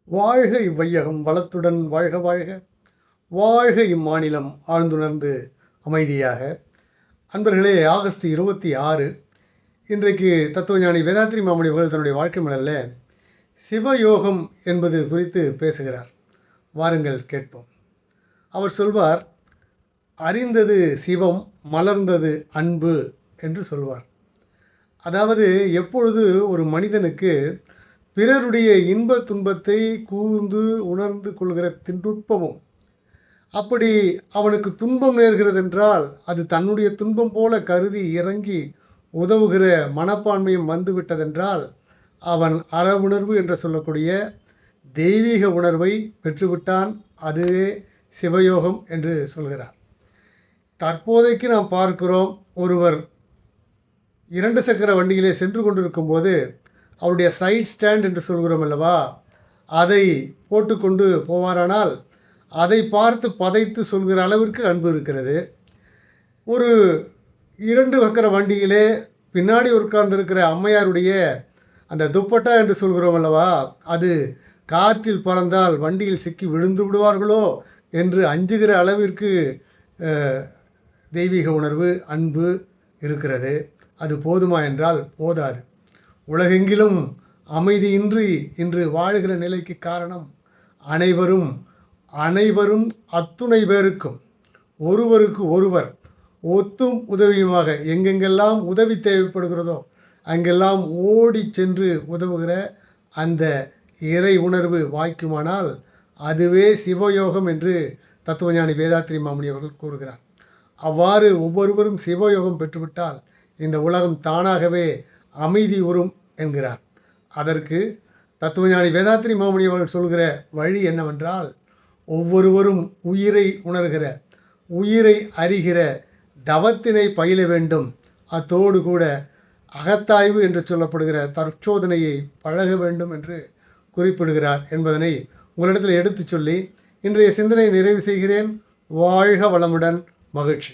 வாழ்க இவ்வையகம் வளத்துடன் வாழ்க வாழ்க. வாழ்க இம்மாநிலம் ஆழ்ந்துணர்ந்து அமைதியாக. அன்பர்களே, ஆகஸ்ட் 26 இன்றைக்கு தத்துவஞானி வேதாத்ரி மாமுனி அவர்கள் தன்னுடைய வாழ்க்கை மலரில் சிவயோகம் என்பது குறித்து பேசுகிறார். வாருங்கள் கேட்போம். அவர் சொல்வார், அறிந்தது சிவம், மலர்ந்தது அன்பு என்று சொல்வார். அதாவது எப்பொழுது ஒரு மனிதனுக்கு பிறருடைய இன்ப துன்பத்தை கூர்ந்து உணர்ந்து கொள்கிற நுட்பமும், அப்படி அவனுக்கு துன்பம் நேர்கிறது என்றால் அது தன்னுடைய துன்பம் போல கருதி இறங்கி உதவுகிற மனப்பான்மையும் வந்துவிட்டதென்றால் அவன் அற உணர்வு என்று சொல்லக்கூடிய தெய்வீக உணர்வை பெற்றுவிட்டான். அதுவே சிவயோகம் என்று சொல்கிறார். தற்போதைக்கு நாம் பார்க்கிறோம், ஒருவர் 2 சக்கர வண்டியிலே சென்று கொண்டிருக்கும் போது அவருடைய சைட் ஸ்டாண்ட் என்று சொல்கிறோம் அல்லவா, அதை போட்டுக்கொண்டு போவாரானால் அதை பார்த்து பதைத்து சொல்கிற அளவிற்கு அன்பு இருக்கிறது. ஒரு 2 சக்கர வண்டியிலே பின்னாடி உட்கார்ந்திருக்கிற அம்மையாருடைய அந்த துப்பட்டா என்று சொல்கிறோம் அல்லவா, அது காற்றில் பறந்தால் வண்டியில் சிக்கி விழுந்து விடுவார்களோ என்று அஞ்சுகிற அளவிற்கு தெய்வீக உணர்வு, அன்பு இருக்கிறது. அது போதுமா என்றால் போதாது. உலகெங்கிலும் அமைதியின்றி இன்று வாழ்கிற நிலைக்கு காரணம் அனைவரும் அத்துணை பேருக்கும் ஒருவருக்கு ஒருவர் ஒத்தும் உதவியுமாக எங்கெங்கெல்லாம் உதவி தேவைப்படுகிறதோ அங்கெல்லாம் ஓடி சென்று உதவுகிற அந்த இறை உணர்வு வாய்க்குமானால் அதுவே சிவயோகம் என்று தத்துவஞானி வேதாத்ரி மாமுனி அவர்கள் கூறுகிறார். அவ்வாறு ஒவ்வொருவரும் சிவயோகம் பெற்றுவிட்டால் இந்த உலகம் தானாகவே அமைதி உறும் என்கிறார். அதற்கு தத்துவஞானி வேதாத்ரி மாமுனி அவர்கள் சொல்கிற வழி என்னவென்றால், ஒவ்வொருவரும் உயிரை உணர்கிற, உயிரை அறிகிற தவத்தினை பயில வேண்டும். அத்தோடு கூட அகத்தாய்வு என்று சொல்லப்படுகிற தற்சோதனையை பழக வேண்டும் என்று குறிப்பிடுகிறார் என்பதனை உங்களிடத்தில் எடுத்து சொல்லி இன்றைய சிந்தனை நிறைவு செய்கிறேன். வாழ்க வளமுடன். மகிழ்ச்சி.